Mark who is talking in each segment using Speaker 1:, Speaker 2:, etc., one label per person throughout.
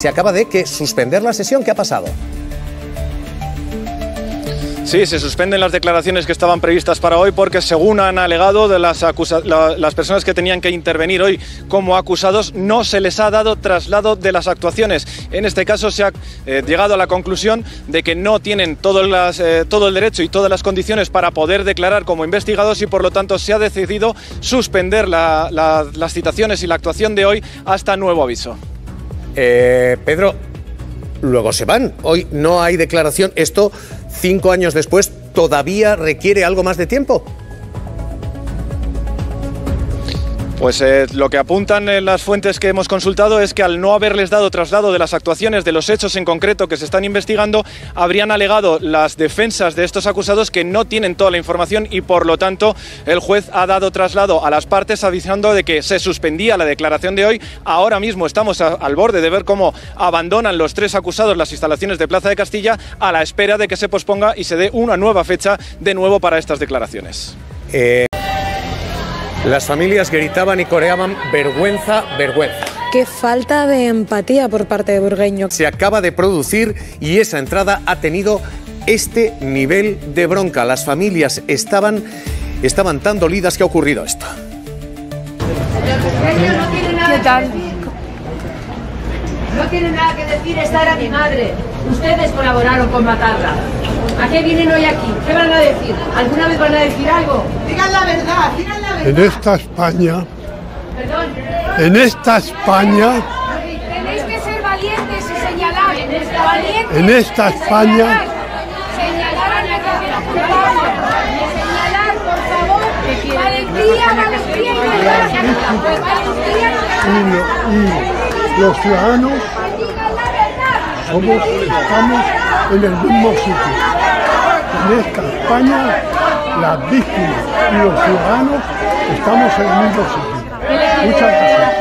Speaker 1: se acaba de suspender la sesión. ¿Qué ha pasado?
Speaker 2: Sí, se suspenden las declaraciones que estaban previstas para hoy porque, según han alegado de las personas que tenían que intervenir hoy como acusados, no se les ha dado traslado de las actuaciones. En este caso se ha llegado a la conclusión de que no tienen todo el derecho y todas las condiciones para poder declarar como investigados y, por lo tanto, se ha decidido suspender las citaciones y la actuación de hoy hasta nuevo aviso.
Speaker 1: Pedro, luego se van. Hoy no hay declaración. Esto, 5 años después, ¿todavía requiere algo más de tiempo?
Speaker 2: Pues lo que apuntan en las fuentes que hemos consultado es que al no haberles dado traslado de las actuaciones, de los hechos en concreto que se están investigando, habrían alegado las defensas de estos acusados que no tienen toda la información y, por lo tanto, el juez ha dado traslado a las partes avisando de que se suspendía la declaración de hoy. Ahora mismo estamos al borde de ver cómo abandonan los 3 acusados las instalaciones de Plaza de Castilla a la espera de que se posponga y se dé una nueva fecha de nuevo para estas declaraciones.
Speaker 1: Las familias gritaban y coreaban vergüenza, vergüenza.
Speaker 3: Qué falta de empatía por parte de Burgueño.
Speaker 1: Se acaba de producir y esa entrada ha tenido este nivel de bronca. Las familias estaban tan dolidas que ha ocurrido esto.
Speaker 4: ¿Qué tal? No tiene nada que decir, esta era mi madre. Ustedes colaboraron con matarla. ¿A qué vienen hoy aquí? ¿Qué van a decir? ¿Alguna vez van a decir algo? Digan la verdad, digan la verdad.
Speaker 5: En esta España...
Speaker 4: Perdón.
Speaker 5: En esta España...
Speaker 4: Tenéis que ser valientes y señalar. Valientes.
Speaker 5: En esta España...
Speaker 4: Señalar a la culpable. Señalar, por favor. Valentía, valentía
Speaker 5: Y los ciudadanos estamos en el mismo sitio. En esta España, las víctimas y los ciudadanos estamos en el mismo sitio. Muchas gracias.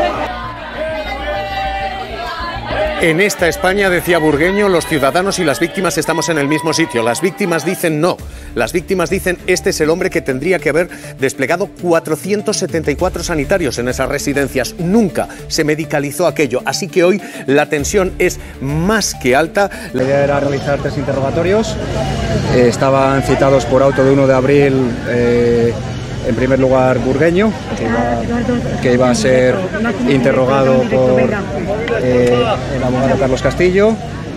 Speaker 1: En esta España, decía Burgueño, los ciudadanos y las víctimas estamos en el mismo sitio. Las víctimas dicen no. Las víctimas dicen este es el hombre que tendría que haber desplegado 474 sanitarios en esas residencias. Nunca se medicalizó aquello. Así que hoy la tensión es más que alta.
Speaker 6: La idea era realizar 3 interrogatorios. Estaban citados por auto de 1 de abril. En primer lugar, Burgueño, que iba a ser interrogado por el abogado Carlos Castillo.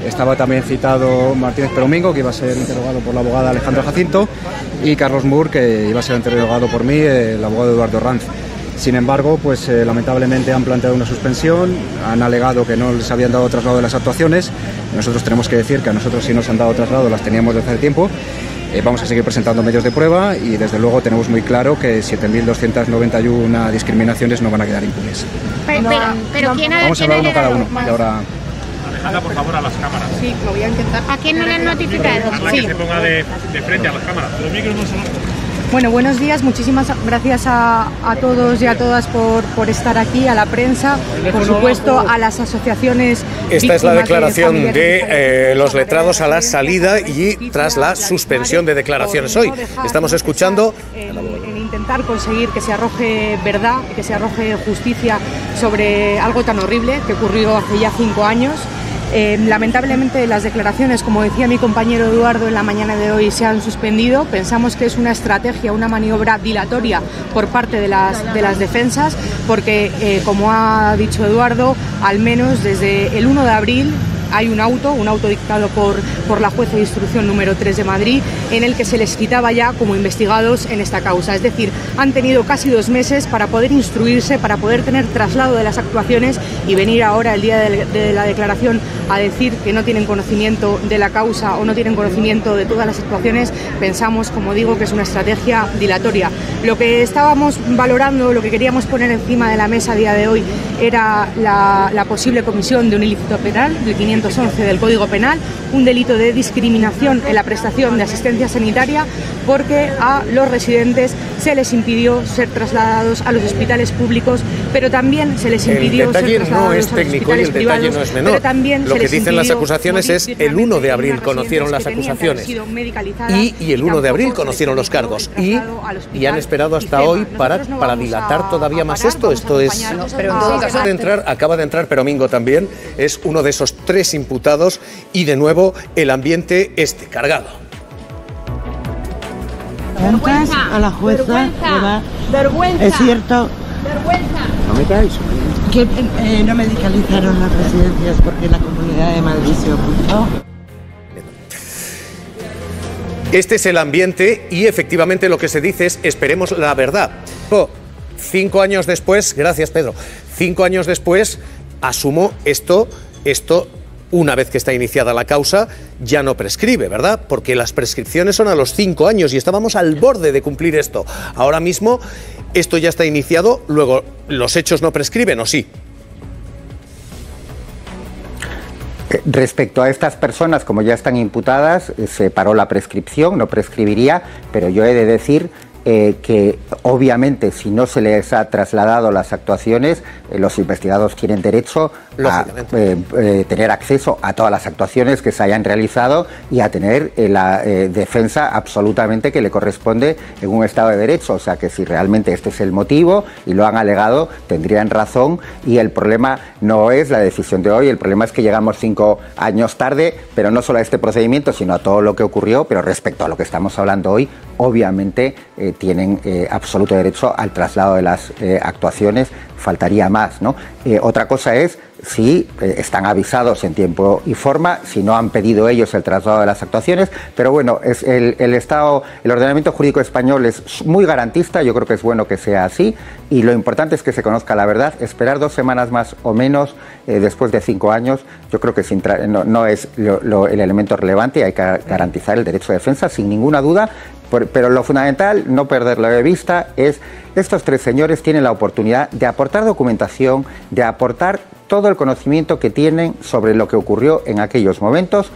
Speaker 6: Estaba también citado Martínez Peromingo, que iba a ser interrogado por la abogada Alejandra Jacinto, y Carlos Moore, que iba a ser interrogado por mí, el abogado Eduardo Ranz. Sin embargo, pues lamentablemente han planteado una suspensión, han alegado que no les habían dado traslado de las actuaciones. Nosotros tenemos que decir que a nosotros sí nos han dado traslado, las teníamos desde hace tiempo. Vamos a seguir presentando medios de prueba y desde luego tenemos muy claro que 7.291 discriminaciones no van a quedar impunes.
Speaker 7: Pero ¿quién ha...
Speaker 6: Vamos a hablar uno cada uno. Y ahora...
Speaker 7: Alejandra, por favor, a las cámaras.
Speaker 4: Sí, lo voy a intentar.
Speaker 7: ¿A quién no le han notificado? Sí. Que se ponga de frente a las cámaras. Los micros no son...
Speaker 8: Bueno, buenos días, muchísimas gracias a todos y a todas por estar aquí, a la prensa, por supuesto a las asociaciones.
Speaker 1: Esta es la declaración de los letrados a la salida y tras la suspensión de declaraciones. Hoy estamos escuchando...
Speaker 8: En intentar conseguir que se arroje verdad, que se arroje justicia sobre algo tan horrible que ocurrió hace ya 5 años. Lamentablemente las declaraciones, como decía mi compañero Eduardo en la mañana de hoy, se han suspendido. Pensamos que es una estrategia, una maniobra dilatoria por parte de las defensas, porque como ha dicho Eduardo, al menos desde el 1 de abril hay un auto dictado por la jueza de instrucción número 3 de Madrid, en el que se les citaba ya como investigados en esta causa. Es decir, han tenido casi 2 meses para poder instruirse, para poder tener traslado de las actuaciones y venir ahora, el día de la declaración, a decir que no tienen conocimiento de la causa o no tienen conocimiento de todas las actuaciones. Pensamos, como digo, que es una estrategia dilatoria. Lo que estábamos valorando, lo que queríamos poner encima de la mesa a día de hoy, era la posible comisión de un ilícito penal, del 511 del Código Penal, un delito de discriminación en la prestación de asistencia sanitaria, porque a los residentes se se les impidió ser trasladados a los hospitales públicos, pero también se les impidió ser trasladados
Speaker 1: no es técnico y el detalle no es menor. Lo que dicen las acusaciones es el 1 de abril conocieron las acusaciones y el 1 de abril conocieron los cargos y han esperado hasta hoy para dilatar todavía más esto. Esto es... Acaba de entrar Peromingo también, es uno de esos 3 imputados y de nuevo el ambiente cargado.
Speaker 9: Vergüenza a la jueza,
Speaker 4: vergüenza.
Speaker 9: Es cierto.
Speaker 4: Vergüenza.
Speaker 6: No me caéis.
Speaker 9: Que no medicalizaron las residencias porque la Comunidad de Madrid se opuso.
Speaker 1: Este es el ambiente y efectivamente lo que se dice es esperemos la verdad. 5 años después, gracias Pedro, 5 años después asumo esto una vez que está iniciada la causa ya no prescribe, ¿verdad? Porque las prescripciones son a los 5 años y estábamos al borde de cumplir esto. Ahora mismo esto ya está iniciado, luego los hechos no prescriben, ¿o sí?
Speaker 10: Respecto a estas personas, como ya están imputadas, se paró la prescripción, no prescribiría, pero yo he de decir que obviamente si no se les ha trasladado las actuaciones, los investigados tienen derecho a tener acceso a todas las actuaciones que se hayan realizado y a tener la defensa absolutamente que le corresponde en un Estado de Derecho. O sea que si realmente este es el motivo y lo han alegado, tendrían razón y el problema no es la decisión de hoy, el problema es que llegamos 5 años tarde, pero no solo a este procedimiento, sino a todo lo que ocurrió, pero respecto a lo que estamos hablando hoy, obviamente tienen absoluto derecho al traslado de las actuaciones, faltaría más, ¿no? Otra cosa es si están avisados en tiempo y forma, si no han pedido ellos el traslado de las actuaciones, pero bueno, es el ordenamiento jurídico español es muy garantista, yo creo que es bueno que sea así, y lo importante es que se conozca la verdad. Esperar 2 semanas más o menos después de 5 años, yo creo que no es el elemento relevante, hay que garantizar el derecho de defensa sin ninguna duda. Pero lo fundamental, no perderlo de vista, es estos 3 señores tienen la oportunidad de aportar documentación, de aportar todo el conocimiento que tienen sobre lo que ocurrió en aquellos momentos.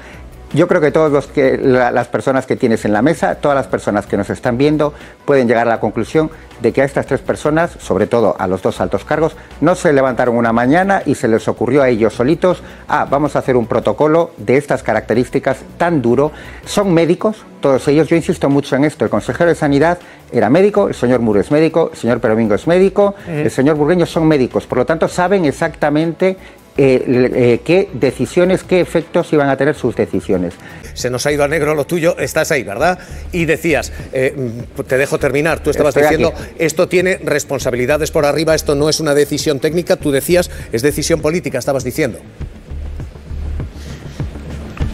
Speaker 10: Yo creo que las personas que tienes en la mesa, todas las personas que nos están viendo, pueden llegar a la conclusión de que a estas 3 personas, sobre todo a los 2 altos cargos, no se levantaron una mañana y se les ocurrió a ellos solitos, vamos a hacer un protocolo de estas características tan duro. Son médicos, todos ellos, yo insisto mucho en esto, el consejero de Sanidad era médico, el señor Muro es médico, el señor Peromingo es médico, el señor Burgueño son médicos, por lo tanto saben exactamente qué decisiones, qué efectos iban a tener sus decisiones.
Speaker 1: Se nos ha ido a negro lo tuyo, estás ahí, ¿verdad? Y decías, te dejo terminar, tú estabas diciendo, aquí. Esto tiene responsabilidades por arriba, esto no es una decisión técnica, tú decías, es decisión política, estabas diciendo.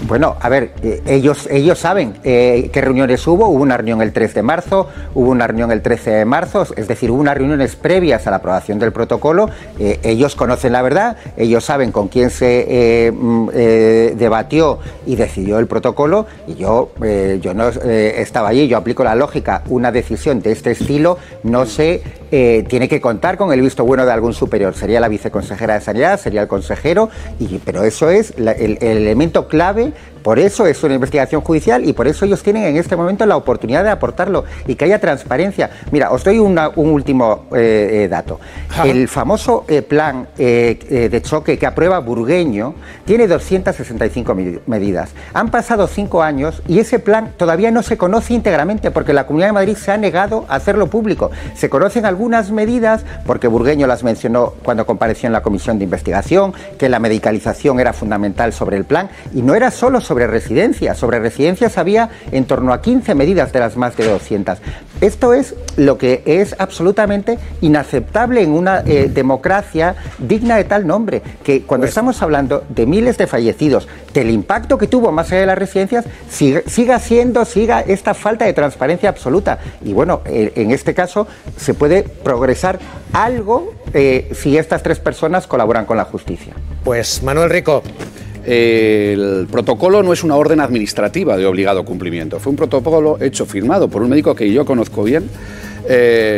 Speaker 10: Bueno, a ver, ellos saben qué reuniones hubo una reunión el 3 de marzo, hubo una reunión el 13 de marzo, es decir, hubo unas reuniones previas a la aprobación del protocolo, ellos conocen la verdad, ellos saben con quién se debatió y decidió el protocolo, y yo no estaba allí, yo aplico la lógica, una decisión de este estilo no se tiene que contar con el visto bueno de algún superior, sería la viceconsejera de Sanidad, sería el consejero, pero eso es el elemento clave. Por eso es una investigación judicial y por eso ellos tienen en este momento la oportunidad de aportarlo y que haya transparencia. Mira, os doy un último dato. El famoso plan de choque que aprueba Burgueño tiene 265 medidas. Han pasado 5 años y ese plan todavía no se conoce íntegramente porque la Comunidad de Madrid se ha negado a hacerlo público. Se conocen algunas medidas porque Burgueño las mencionó cuando compareció en la comisión de investigación, que la medicalización era fundamental sobre el plan y no era solo sobre residencias había en torno a 15 medidas de las más de 200. Esto es lo que es absolutamente inaceptable en una democracia digna de tal nombre, que cuando estamos hablando de miles de fallecidos, del impacto que tuvo más allá de las residencias, siga esta falta de transparencia absoluta. Y bueno, en este caso se puede progresar algo si estas 3 personas colaboran con la justicia.
Speaker 1: Pues Manuel Rico.
Speaker 11: El protocolo no es una orden administrativa de obligado cumplimiento, fue un protocolo firmado por un médico que yo conozco bien,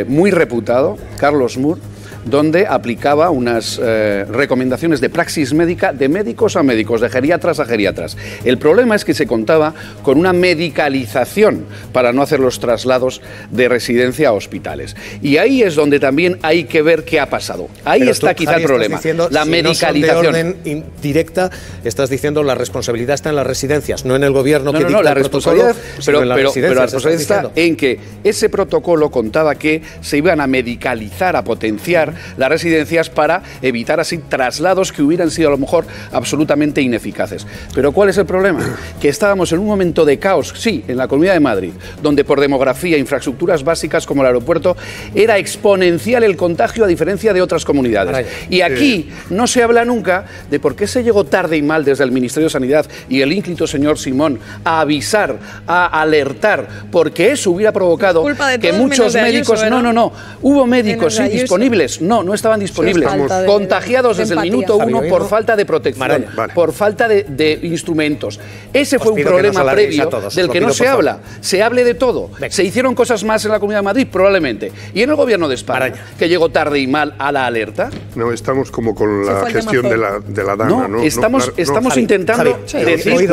Speaker 11: muy reputado, Carlos Mur, donde aplicaba unas recomendaciones de praxis médica de médicos a médicos, de geriatras a geriatras. El problema es que se contaba con una medicalización para no hacer los traslados de residencia a hospitales. Y ahí es donde también hay que ver qué ha pasado. Ahí
Speaker 1: Pero
Speaker 11: está
Speaker 1: tú,
Speaker 11: quizá
Speaker 1: Javi,
Speaker 11: el problema,
Speaker 1: diciendo,
Speaker 11: la
Speaker 1: si
Speaker 11: medicalización.
Speaker 1: No son de orden directa, estás diciendo la responsabilidad está en las residencias, no en el gobierno que dicta
Speaker 11: la
Speaker 1: el
Speaker 11: responsabilidad,
Speaker 1: protocolo,
Speaker 11: pero
Speaker 1: la
Speaker 11: la responsabilidad está
Speaker 1: diciendo.
Speaker 11: en que ese protocolo contaba que se iban a medicalizar, a potenciar las residencias para evitar así traslados que hubieran sido a lo mejor absolutamente ineficaces. Pero ¿cuál es el problema? Que estábamos en un momento de caos, sí, en la Comunidad de Madrid, donde por demografía, infraestructuras básicas como el aeropuerto, era exponencial el contagio a diferencia de otras comunidades. Y aquí no se habla nunca de por qué se llegó tarde y mal desde el Ministerio de Sanidad y el ínclito señor Simón a avisar, a alertar, porque eso hubiera provocado que muchos médicos... No, hubo médicos sí, disponibles, no estaban disponibles, contagiados desde el minuto 1 por falta de protección, por falta de instrumentos. Ese fue un problema previo del que no se habla. Se hable de todo. Se hicieron cosas más en la Comunidad de Madrid, probablemente. Y en el Gobierno de España, que llegó tarde y mal a la alerta.
Speaker 12: No, estamos como con la gestión de la dana.
Speaker 11: No, estamos intentando decir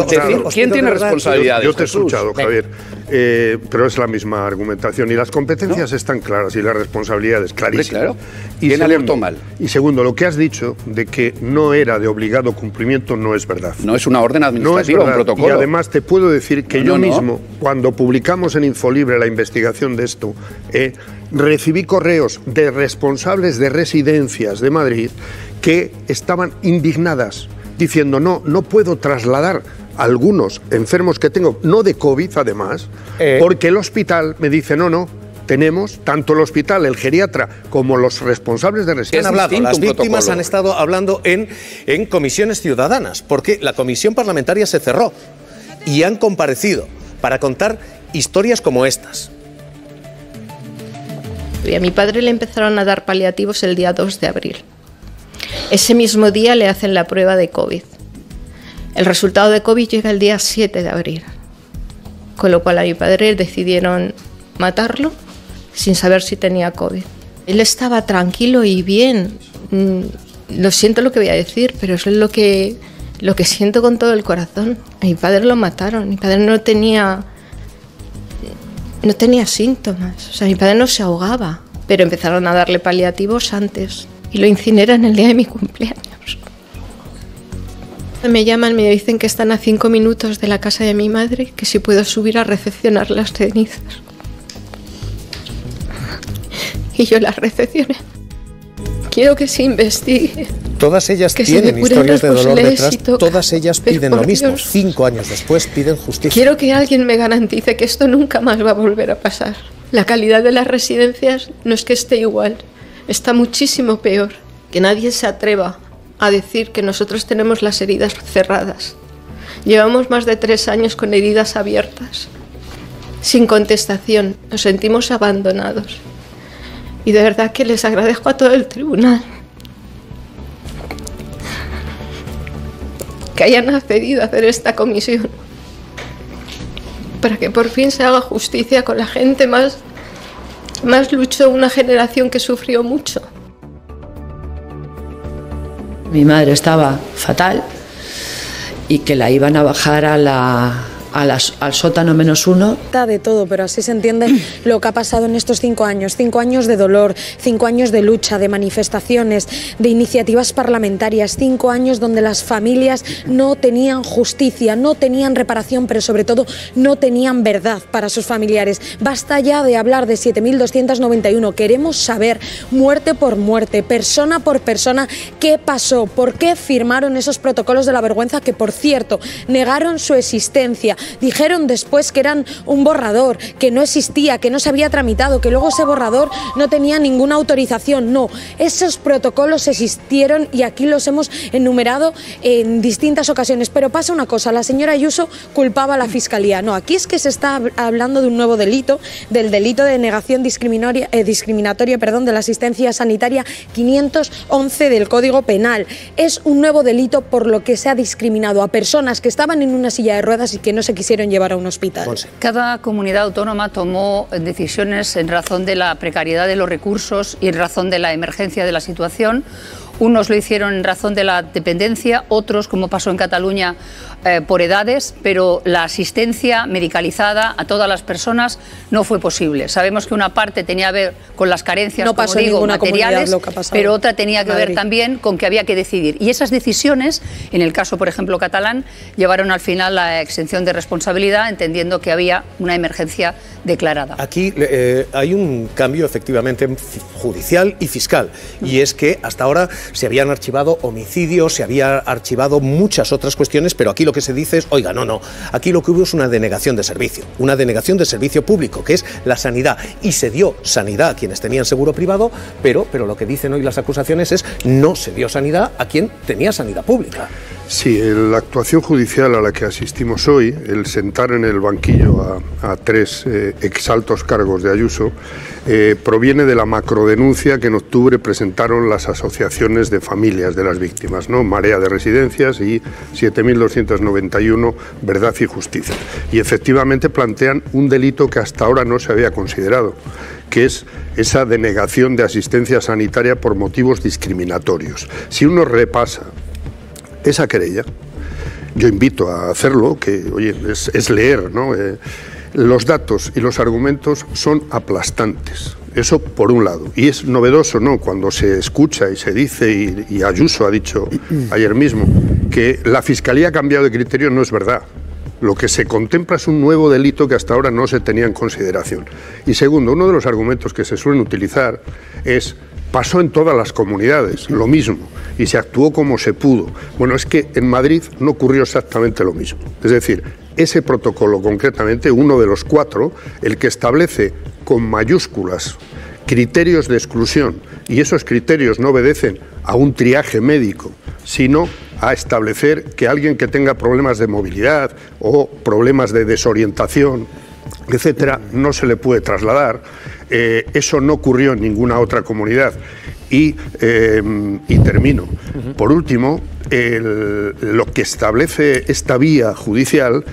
Speaker 11: quién tiene responsabilidades.
Speaker 12: Yo te he escuchado, Javier, pero es la misma argumentación. Y las competencias están claras y las responsabilidades clarísimas.
Speaker 11: Claro.
Speaker 12: Y
Speaker 11: ¿Quién alertó mal?
Speaker 12: Y segundo, lo que has dicho de que no era de obligado cumplimiento no es verdad.
Speaker 11: No es una orden administrativa, un protocolo.
Speaker 12: Y además te puedo decir que yo mismo, cuando publicamos en Infolibre la investigación de esto, recibí correos de responsables de residencias de Madrid que estaban indignadas, diciendo no puedo trasladar a algunos enfermos que tengo, no de COVID además, porque el hospital me dice no, tenemos tanto el hospital, el geriatra, como los responsables de residencias.
Speaker 1: Han hablado, las víctimas han estado hablando en comisiones ciudadanas, porque la comisión parlamentaria se cerró y han comparecido para contar historias como estas.
Speaker 13: Y a mi padre le empezaron a dar paliativos el día 2 de abril. Ese mismo día le hacen la prueba de COVID. El resultado de COVID llega el día 7 de abril. Con lo cual a mi padre decidieron matarlo sin saber si tenía COVID. Él estaba tranquilo y bien. Lo siento lo que voy a decir, pero eso es lo que siento con todo el corazón. A mi padre lo mataron. Mi padre no tenía síntomas. O sea, mi padre no se ahogaba. Pero empezaron a darle paliativos antes. Y lo incineran el día de mi cumpleaños. Me llaman, me dicen que están a 5 minutos de la casa de mi madre, que si puedo subir a recepcionar las cenizas. Y yo las recepcioné. Quiero que se investigue.
Speaker 1: Todas ellas tienen historias de dolor detrás, todas ellas piden lo mismo. 5 años después piden justicia.
Speaker 13: Quiero que alguien me garantice que esto nunca más va a volver a pasar. La calidad de las residencias no es que esté igual, está muchísimo peor. Que nadie se atreva a decir que nosotros tenemos las heridas cerradas. Llevamos más de 3 años con heridas abiertas, sin contestación. Nos sentimos abandonados. Y de verdad que les agradezco a todo el tribunal que hayan accedido a hacer esta comisión para que por fin se haga justicia con la gente más luchó, una generación que sufrió mucho.
Speaker 14: Mi madre estaba fatal y que la iban a bajar al sótano -1.
Speaker 3: De todo, pero así se entiende lo que ha pasado en estos 5 años. 5 años de dolor, 5 años de lucha, de manifestaciones, de iniciativas parlamentarias, 5 años donde las familias no tenían justicia, no tenían reparación, pero sobre todo no tenían verdad para sus familiares. Basta ya de hablar de 7.291. Queremos saber, muerte por muerte, persona por persona, qué pasó, por qué firmaron esos protocolos de la vergüenza que, por cierto, negaron su existencia. Dijeron después que eran un borrador, que no existía, que no se había tramitado, que luego ese borrador no tenía ninguna autorización. No, esos protocolos existieron y aquí los hemos enumerado en distintas ocasiones. Pero pasa una cosa, la señora Ayuso culpaba a la Fiscalía. No, aquí es que se está hablando de un nuevo delito, del delito de negación discriminatoria de la asistencia sanitaria 511 del Código Penal. Es un nuevo delito por lo que se ha discriminado a personas que estaban en una silla de ruedas y que no se se quisieron llevar a un hospital.
Speaker 15: Cada comunidad autónoma tomó decisiones en razón de la precariedad de los recursos y en razón de la emergencia de la situación. Unos lo hicieron en razón de la dependencia, otros, como pasó en Cataluña, por edades, pero la asistencia medicalizada a todas las personas no fue posible. Sabemos que una parte tenía que ver con las carencias,
Speaker 3: no pasó
Speaker 15: como digo,
Speaker 3: ninguna
Speaker 15: materiales,
Speaker 3: lo que ha pasado,
Speaker 15: pero otra tenía que ver
Speaker 3: Madrid.
Speaker 15: también con que había que decidir. Y esas decisiones, en el caso, por ejemplo, catalán, llevaron al final la exención de responsabilidad, entendiendo que había una emergencia declarada.
Speaker 1: Aquí hay un cambio efectivamente judicial y fiscal, y es que hasta ahora se habían archivado homicidios, se había archivado muchas otras cuestiones, pero aquí lo que se dice es, oiga, no, aquí lo que hubo es una denegación de servicio público, que es la sanidad, y se dio sanidad a quienes tenían seguro privado, pero lo que dicen hoy las acusaciones es no se dio sanidad a quien tenía sanidad pública.
Speaker 12: Sí, la actuación judicial a la que asistimos hoy, el sentar en el banquillo a tres exaltos cargos de Ayuso, proviene de la macrodenuncia que en octubre presentaron las asociaciones de familias de las víctimas, ¿no? Marea de Residencias y 7.291 Verdad y Justicia. Y efectivamente plantean un delito que hasta ahora no se había considerado, que es esa denegación de asistencia sanitaria por motivos discriminatorios. Si uno repasa esa querella, yo invito a hacerlo, que oye, es leer, ¿no? Los datos y los argumentos son aplastantes. Eso por un lado. Y es novedoso, ¿no?, cuando se escucha y se dice, y Ayuso ha dicho ayer mismo, que la Fiscalía ha cambiado de criterio. No es verdad. Lo que se contempla es un nuevo delito que hasta ahora no se tenía en consideración. Y segundo, uno de los argumentos que se suelen utilizar es: pasó en todas las comunidades lo mismo y se actuó como se pudo. Bueno, es que en Madrid no ocurrió exactamente lo mismo. Es decir, ese protocolo concretamente, uno de los 4, el que establece con mayúsculas criterios de exclusión, y esos criterios no obedecen a un triaje médico, sino a establecer que alguien que tenga problemas de movilidad o problemas de desorientación, etcétera, no se le puede trasladar. Eso no ocurrió en ninguna otra comunidad. Y termino. Por último, lo que establece esta vía judicial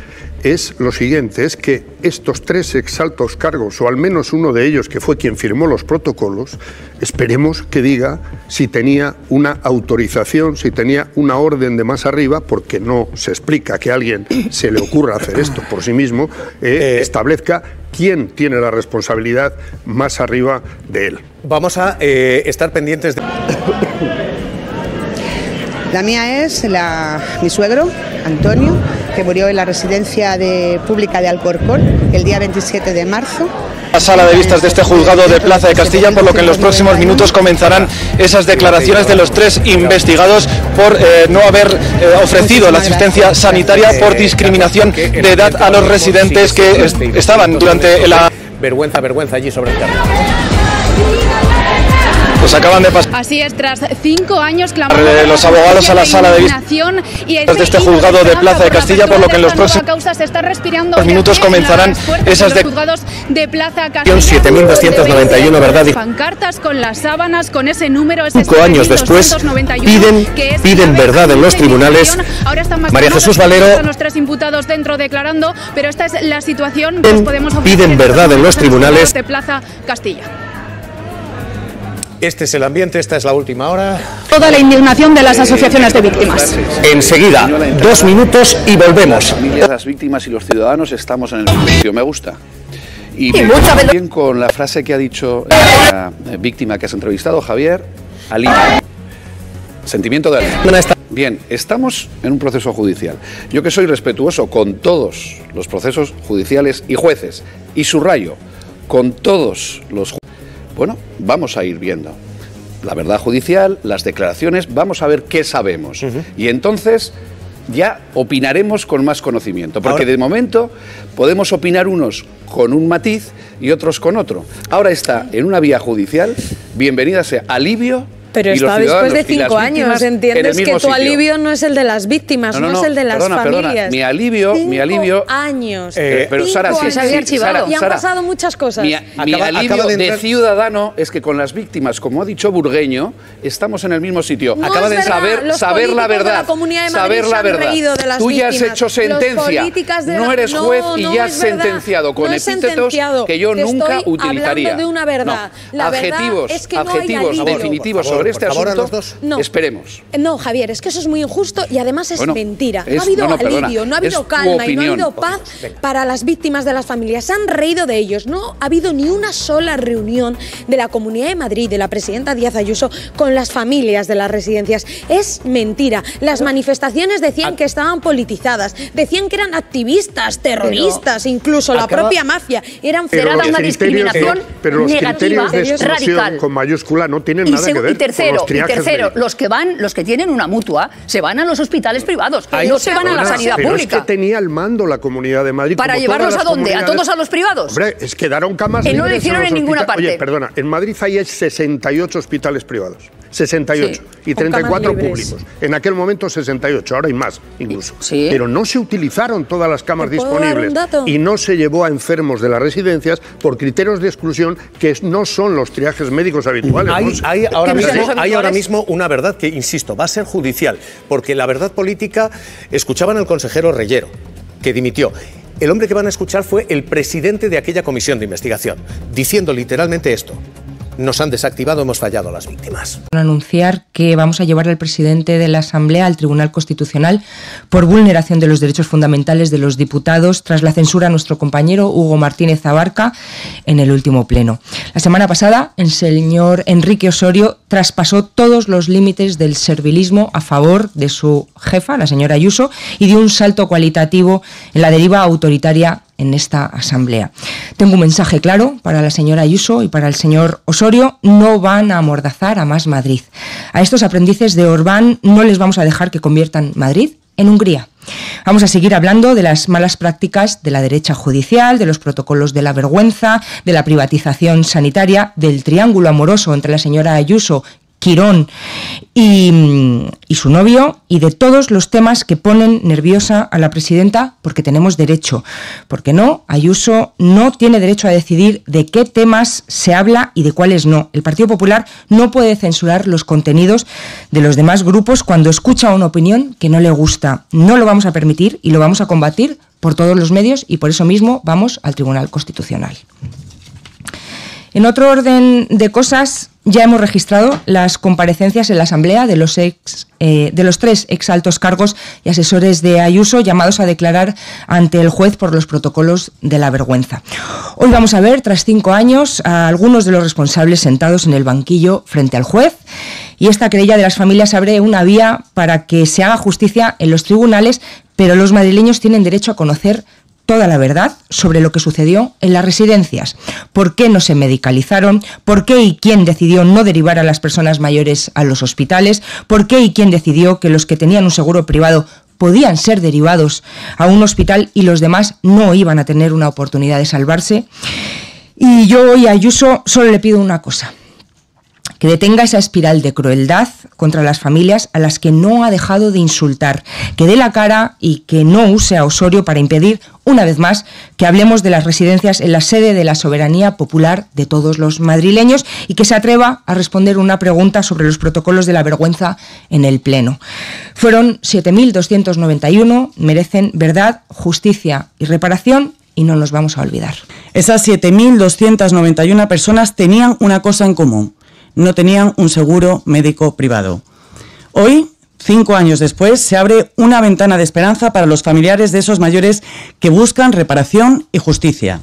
Speaker 12: es lo siguiente: es que estos 3 exaltos cargos, o al menos uno de ellos, que fue quien firmó los protocolos, esperemos que diga si tenía una autorización, si tenía una orden de más arriba, porque no se explica que a alguien se le ocurra hacer esto por sí mismo, establezca quién tiene la responsabilidad más arriba de él.
Speaker 1: Vamos a estar pendientes de...
Speaker 16: La mía es mi suegro, Antonio, que murió en la residencia pública de Alcorcón el día 27 de marzo.
Speaker 2: La sala de vistas de este juzgado de Plaza de Castilla, por lo que en los próximos minutos comenzarán esas declaraciones de los 3 investigados por no haber ofrecido la asistencia sanitaria por discriminación de edad a los residentes que estaban durante la...
Speaker 1: Vergüenza allí sobre el carro.
Speaker 2: Pues acaban de pasar.
Speaker 17: Así es, tras 5 años
Speaker 2: los abogados a la sala de vistas de este juzgado de Plaza de Castilla, por lo que en los próximos minutos comenzarán esas
Speaker 17: juzgados de Plaza Castilla.
Speaker 1: 7.291 verdad y
Speaker 17: pancartas con las sábanas, con ese número,
Speaker 1: 5 años después piden verdad en los tribunales. María Jesús Valero,
Speaker 17: los 3 imputados dentro declarando, pero esta es la situación.
Speaker 1: Piden verdad en los tribunales
Speaker 17: de Plaza Castilla.
Speaker 1: Este es el ambiente, esta es la última hora.
Speaker 17: Toda la indignación de las asociaciones de víctimas.
Speaker 1: Enseguida, 2 minutos y volvemos.
Speaker 11: Las familias, las víctimas y los ciudadanos estamos en el mismo sitio. Me gusta. Y me bien con la frase que ha dicho la víctima que has entrevistado, Javier, alivio. Sentimiento de alivio. Bien, estamos en un proceso judicial. Yo, que soy respetuoso con todos los procesos judiciales y jueces, y subrayo, con todos los jueces, bueno, vamos a ir viendo la verdad judicial, las declaraciones, vamos a ver qué sabemos. Y entonces ya opinaremos con más conocimiento, porque de momento podemos opinar unos con un matiz y otros con otro. Ahora está en una vía judicial, bienvenida sea alivio
Speaker 3: Pero
Speaker 11: y los
Speaker 3: está
Speaker 11: ciudadanos
Speaker 3: después de
Speaker 11: y las
Speaker 3: 5 años,
Speaker 11: víctimas
Speaker 3: entiendes que tu
Speaker 11: sitio.
Speaker 3: alivio no es el de las víctimas, no es el de las familias.
Speaker 11: Mi alivio...
Speaker 3: 5 años.
Speaker 11: Pero Sara, sí,
Speaker 3: se había archivado. Y han
Speaker 11: Sara,
Speaker 3: pasado muchas cosas.
Speaker 11: Mi alivio de ciudadano es que con las víctimas, como ha dicho Burgueño, estamos en el mismo sitio.
Speaker 3: No
Speaker 11: acaba
Speaker 3: es
Speaker 11: de
Speaker 3: verdad.
Speaker 11: saber la verdad.
Speaker 3: De la Comunidad de Madrid
Speaker 11: saber la verdad.
Speaker 3: De las
Speaker 11: Tú ya has
Speaker 3: víctimas.
Speaker 11: hecho sentencia. No eres juez y ya has sentenciado con epítetos que yo nunca utilizaría.
Speaker 3: De una verdad.
Speaker 11: No.
Speaker 3: La
Speaker 11: adjetivos,
Speaker 3: verdad es que no
Speaker 11: adjetivos
Speaker 3: hay
Speaker 11: definitivos sobre este asunto.
Speaker 3: No.
Speaker 11: Esperemos.
Speaker 3: No, Javier, es que eso es muy injusto y además es mentira. No
Speaker 11: es-
Speaker 3: ha habido
Speaker 11: no, perdona,
Speaker 3: alivio, no ha habido
Speaker 11: es tu
Speaker 3: calma y no ha
Speaker 11: opinión.
Speaker 3: habido paz para las víctimas de las familias. Se han reído de ellos. No ha habido ni una sola reunión de la Comunidad de Madrid, de la presidenta Díaz Ayuso, con las familias de las residencias. Es mentira. Las manifestaciones decían que estaban politizadas, decían que eran activistas, terroristas, incluso la propia mafia. Eran
Speaker 12: Pero
Speaker 3: era
Speaker 12: los
Speaker 3: una
Speaker 12: criterios
Speaker 3: discriminación
Speaker 12: pero los
Speaker 3: negativa,
Speaker 12: criterios de exclusión
Speaker 15: radical.
Speaker 12: con mayúscula no tienen nada que ver
Speaker 15: Y tercero,
Speaker 12: con los triajes médicos.
Speaker 15: los que tienen una mutua, se van a los hospitales privados, no se van a la sanidad
Speaker 12: pero
Speaker 15: pública.
Speaker 12: Es que tenía al mando la Comunidad de Madrid.
Speaker 15: ¿Para
Speaker 12: como
Speaker 15: llevarlos
Speaker 12: todas
Speaker 15: a
Speaker 12: las
Speaker 15: dónde? ¿A
Speaker 12: comunidades.
Speaker 15: todos a los privados?
Speaker 12: Hombre, es que daron camas
Speaker 15: No lo
Speaker 12: libres
Speaker 15: hicieron
Speaker 12: los
Speaker 15: en ninguna
Speaker 12: hospitales.
Speaker 15: parte.
Speaker 12: Oye, perdona, en Madrid hay 68 hospitales privados. 68
Speaker 3: Sí,
Speaker 12: y
Speaker 3: con
Speaker 12: 34
Speaker 3: camas libres.
Speaker 12: públicos. En aquel momento 68, ahora hay más incluso.
Speaker 15: Sí.
Speaker 12: Pero no se utilizaron todas las camas
Speaker 3: ¿Te puedo dar un
Speaker 12: disponibles
Speaker 3: dato?
Speaker 12: y no se llevó a enfermos de las residencias por criterios de exclusión que no son los triajes médicos habituales.
Speaker 1: Hay ahora mismo una verdad que, insisto, va a ser judicial, porque la verdad política, escuchaban al consejero Reyero, que dimitió. El hombre que van a escuchar fue el presidente de aquella comisión de investigación, diciendo literalmente esto: nos han desactivado, hemos fallado a las víctimas.
Speaker 18: Anunciar que vamos a llevar al presidente de la Asamblea al Tribunal Constitucional por vulneración de los derechos fundamentales de los diputados tras la censura a nuestro compañero Hugo Martínez Abarca en el último pleno. La semana pasada, el señor Enrique Osorio traspasó todos los límites del servilismo a favor de su jefa, la señora Ayuso, y dio un salto cualitativo en la deriva autoritaria en esta asamblea. Tengo un mensaje claro para la señora Ayuso y para el señor Osorio: no van a amordazar a Más Madrid. A estos aprendices de Orbán no les vamos a dejar que conviertan Madrid en Hungría. Vamos a seguir hablando de las malas prácticas de la derecha judicial, de los protocolos de la vergüenza, de la privatización sanitaria, del triángulo amoroso entre la señora Ayuso, Quirón y su novio, y de todos los temas que ponen nerviosa a la presidenta, porque tenemos derecho. Porque no, Ayuso no tiene derecho a decidir de qué temas se habla y de cuáles no. El Partido Popular no puede censurar los contenidos de los demás grupos cuando escucha una opinión que no le gusta. No lo vamos a permitir y lo vamos a combatir por todos los medios, y por eso mismo vamos al Tribunal Constitucional. En otro orden de cosas, ya hemos registrado las comparecencias en la Asamblea de los 3 exaltos cargos y asesores de Ayuso llamados a declarar ante el juez por los protocolos de la vergüenza. Hoy vamos a ver, tras 5 años, a algunos de los responsables sentados en el banquillo frente al juez, y esta querella de las familias abre una vía para que se haga justicia en los tribunales, pero los madrileños tienen derecho a conocer toda la verdad sobre lo que sucedió en las residencias. ¿Por qué no se medicalizaron? ¿Por qué y quién decidió no derivar a las personas mayores a los hospitales? ¿Por qué y quién decidió que los que tenían un seguro privado podían ser derivados a un hospital y los demás no iban a tener una oportunidad de salvarse? Y yo hoy a Ayuso solo le pido una cosa: que detenga esa espiral de crueldad contra las familias a las que no ha dejado de insultar, que dé la cara y que no use a Osorio para impedir, una vez más, que hablemos de las residencias en la sede de la soberanía popular de todos los madrileños, y que se atreva a responder una pregunta sobre los protocolos de la vergüenza en el Pleno. Fueron 7.291, merecen verdad, justicia y reparación, y no nos vamos a olvidar.
Speaker 19: Esas 7.291 personas tenían una cosa en común: no tenían un seguro médico privado. Hoy, 5 años después, se abre una ventana de esperanza para los familiares de esos mayores que buscan reparación y justicia.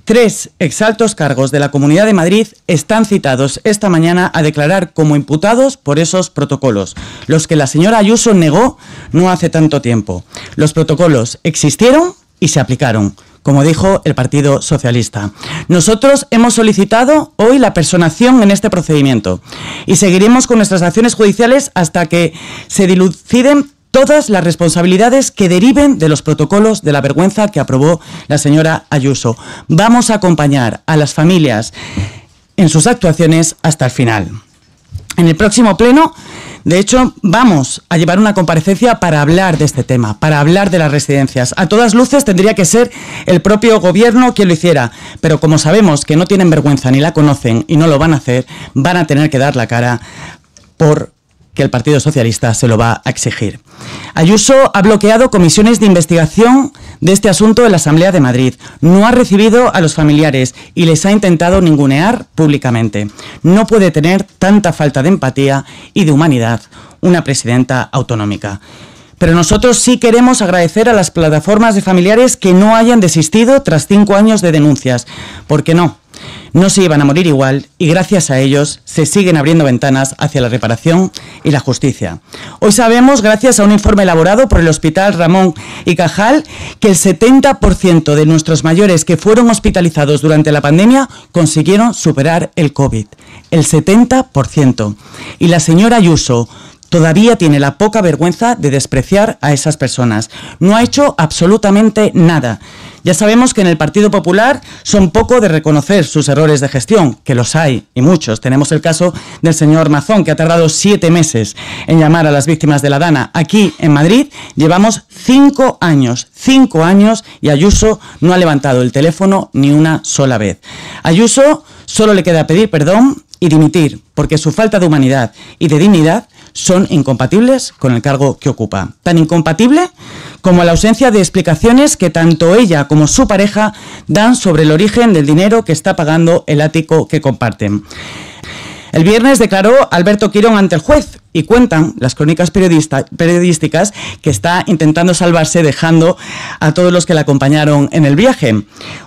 Speaker 19: 3 exaltos cargos de la Comunidad de Madrid están citados esta mañana a declarar como imputados por esos protocolos, los que la señora Ayuso negó no hace tanto tiempo. Los protocolos existieron y se aplicaron, como dijo el Partido Socialista. Nosotros hemos solicitado hoy la personación en este procedimiento y seguiremos con nuestras acciones judiciales hasta que se diluciden todas las responsabilidades que deriven de los protocolos de la vergüenza que aprobó la señora Ayuso. Vamos a acompañar a las familias en sus actuaciones hasta el final. En el próximo pleno, de hecho, vamos a llevar una comparecencia para hablar de este tema, para hablar de las residencias. A todas luces tendría que ser el propio gobierno quien lo hiciera, pero como sabemos que no tienen vergüenza ni la conocen y no lo van a hacer, van a tener que dar la cara por que el Partido Socialista se lo va a exigir. Ayuso ha bloqueado comisiones de investigación de este asunto en la Asamblea de Madrid. No ha recibido a los familiares y les ha intentado ningunear públicamente. No puede tener tanta falta de empatía y de humanidad una presidenta autonómica. Pero nosotros sí queremos agradecer a las plataformas de familiares que no hayan desistido tras 5 años de denuncias, porque no se iban a morir igual y gracias a ellos se siguen abriendo ventanas hacia la reparación y la justicia. Hoy sabemos, gracias a un informe elaborado por el Hospital Ramón y Cajal, que el 70% de nuestros mayores que fueron hospitalizados durante la pandemia consiguieron superar el COVID. El 70%. Y la señora Ayuso todavía tiene la poca vergüenza de despreciar a esas personas. No ha hecho absolutamente nada. Ya sabemos que en el Partido Popular son poco de reconocer sus errores de gestión, que los hay, y muchos. Tenemos el caso del señor Mazón, que ha tardado 7 meses en llamar a las víctimas de la Dana. Aquí, en Madrid, llevamos 5 años, y Ayuso no ha levantado el teléfono ni una sola vez. A Ayuso solo le queda pedir perdón y dimitir, porque su falta de humanidad y de dignidad son incompatibles con el cargo que ocupa. Tan incompatible como la ausencia de explicaciones que tanto ella como su pareja dan sobre el origen del dinero que está pagando el ático que comparten. El viernes declaró Alberto Quirón ante el juez y cuentan las crónicas periodísticas que está intentando salvarse dejando a todos los que la acompañaron en el viaje.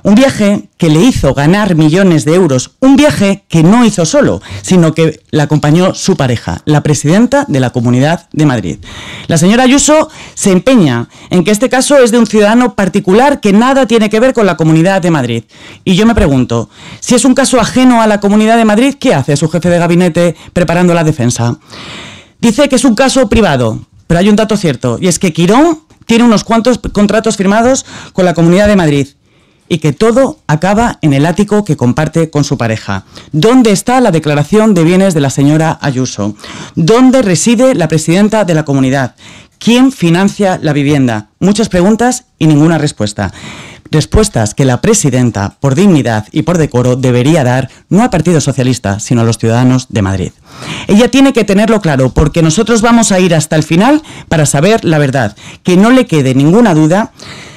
Speaker 19: Un viaje que le hizo ganar millones de euros. Un viaje que no hizo solo, sino que la acompañó su pareja, la presidenta de la Comunidad de Madrid. La señora Ayuso se empeña en que este caso es de un ciudadano particular que nada tiene que ver con la Comunidad de Madrid. Y yo me pregunto, si es un caso ajeno a la Comunidad de Madrid, ¿qué hace su jefe de gabinete preparando la defensa? Dice que es un caso privado, pero hay un dato cierto, y es que Quirón tiene unos cuantos contratos firmados con la Comunidad de Madrid y que todo acaba en el ático que comparte con su pareja. ¿Dónde está la declaración de bienes de la señora Ayuso? ¿Dónde reside la presidenta de la comunidad? ¿Quién financia la vivienda? Muchas preguntas y ninguna respuesta. Respuestas que la presidenta, por dignidad y por decoro, debería dar no al Partido Socialista, sino a los ciudadanos de Madrid. Ella tiene que tenerlo claro, porque nosotros vamos a ir hasta el final para saber la verdad. Que no le quede ninguna duda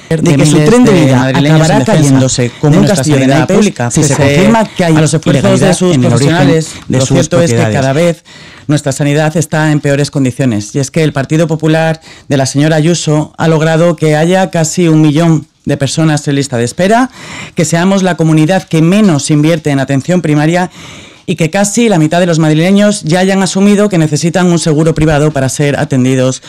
Speaker 19: de que su tren de vida acabará cayéndose como un castillo de naipes pública si se confirma que hay a los esfuerzos de sus profesionales. Lo cierto es que cada vez nuestra sanidad está en peores condiciones. Y es que el Partido Popular de la señora Ayuso ha logrado que haya casi 1 millón de personas en lista de espera, que seamos la comunidad que menos invierte en atención primaria y que casi la mitad de los madrileños ya hayan asumido que necesitan un seguro privado para ser atendidos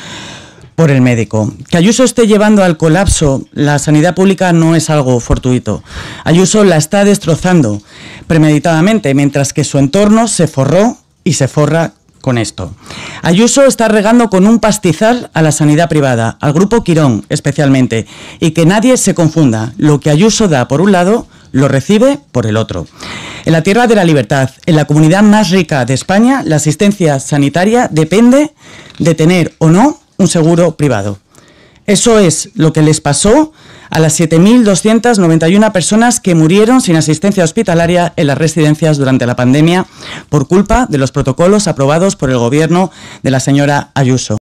Speaker 19: por el médico. Que Ayuso esté llevando al colapso la sanidad pública no es algo fortuito. Ayuso la está destrozando premeditadamente, mientras que su entorno se forró y se forra con esto. Ayuso está regando con un pastizal a la sanidad privada, al grupo Quirón especialmente, y que nadie se confunda. Lo que Ayuso da por un lado, lo recibe por el otro. En la tierra de la libertad, en la comunidad más rica de España, la asistencia sanitaria depende de tener o no un seguro privado. Eso es lo que les pasó a las 7.291 personas que murieron sin asistencia hospitalaria en las residencias durante la pandemia por culpa de los protocolos aprobados por el gobierno de la señora Ayuso.